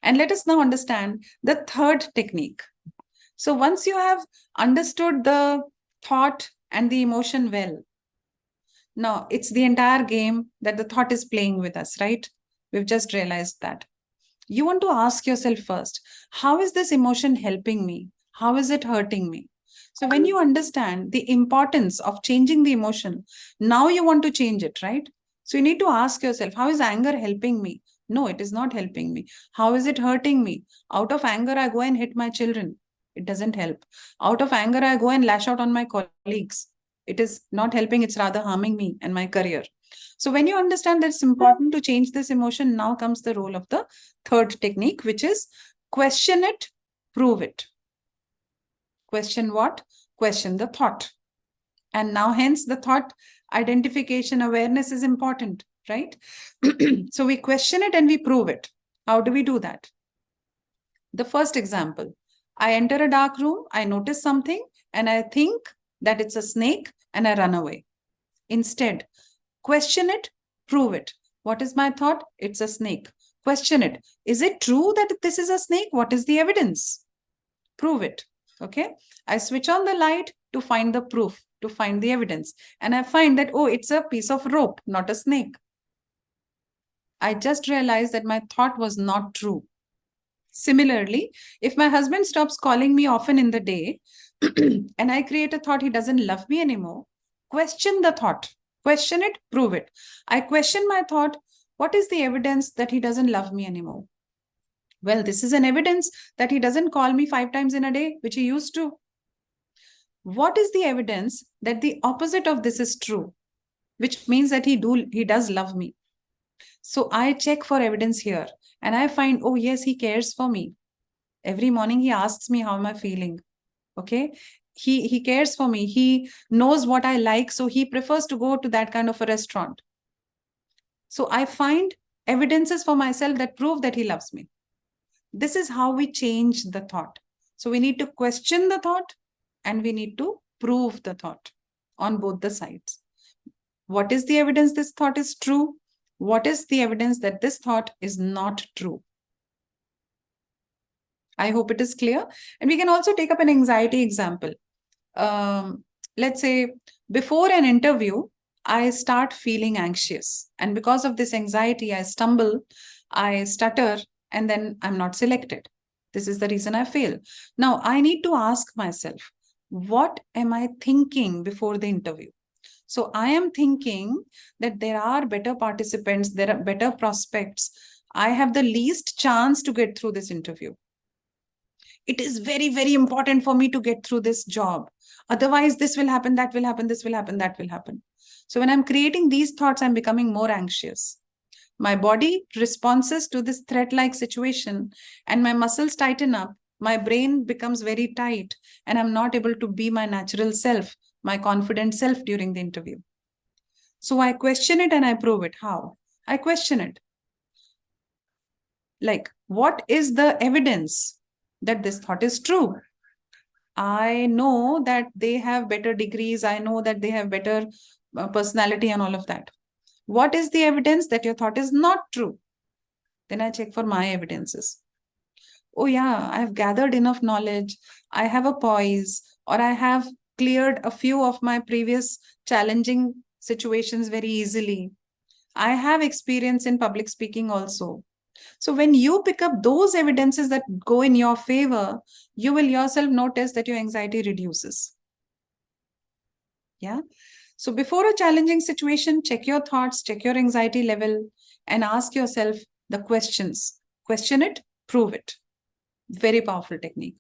And let us now understand the third technique. So once you have understood the thought and the emotion well, now it's the entire game that the thought is playing with us, right? We've just realized that. You want to ask yourself first, how is this emotion helping me? How is it hurting me? So when you understand the importance of changing the emotion, now you want to change it, right? So you need to ask yourself, how is anger helping me? No, it is not helping me. How is it hurting me? Out of anger, I go and hit my children. It doesn't help. Out of anger, I go and lash out on my colleagues. It is not helping, it's rather harming me and my career. So when you understand that it's important to change this emotion, now comes the role of the third technique, which is question it, prove it. Question what? Question the thought. And now, hence, the thought identification awareness is important, right? So we question it and we prove it. How do we do that? The first example, I enter a dark room, I notice something, and I think that it's a snake, and I run away. Instead, question it, prove it. What is my thought? It's a snake. Question it. Is it true that this is a snake? What is the evidence? Prove it. Okay. I switch on the light to find the proof, to find the evidence. And I find that, oh, it's a piece of rope, not a snake. I just realized that my thought was not true. Similarly, if my husband stops calling me often in the day and I create a thought he doesn't love me anymore, question the thought. Question it, prove it. I question my thought. What is the evidence that he doesn't love me anymore? Well, this is an evidence that he doesn't call me 5 times in a day, which he used to. What is the evidence that the opposite of this is true, which means that he does love me? So I check for evidence here and I find, oh, yes, he cares for me. Every morning he asks me, how am I feeling? Okay. He cares for me. He knows what I like. So he prefers to go to that kind of a restaurant. So I find evidences for myself that prove that he loves me. This is how we change the thought. So we need to question the thought and we need to prove the thought on both the sides. What is the evidence this thought is true? What is the evidence that this thought is not true? I hope it is clear. And we can also take up an anxiety example. Let's say before an interview, I start feeling anxious. And because of this anxiety, I stumble, I stutter, and then I'm not selected. This is the reason I fail. Now, I need to ask myself, what am I thinking before the interview? So I am thinking that there are better participants, there are better prospects. I have the least chance to get through this interview. It is very, very important for me to get through this job. Otherwise, this will happen, that will happen, this will happen, that will happen. So when I'm creating these thoughts, I'm becoming more anxious. My body responds to this threat-like situation and my muscles tighten up. My brain becomes very tight and I'm not able to be my natural self, my confident self during the interview. So I question it and I prove it. How? I question it. Like, what is the evidence that this thought is true? I know that they have better degrees. I know that they have better personality and all of that. What is the evidence that your thought is not true? Then I check for my evidences. Oh yeah, I have gathered enough knowledge. I have a poise, or I have cleared a few of my previous challenging situations very easily. I have experience in public speaking also. So when you pick up those evidences that go in your favor, you will yourself notice that your anxiety reduces. Yeah. So before a challenging situation, check your thoughts, check your anxiety level, and ask yourself the questions. Question it, prove it. Very powerful technique.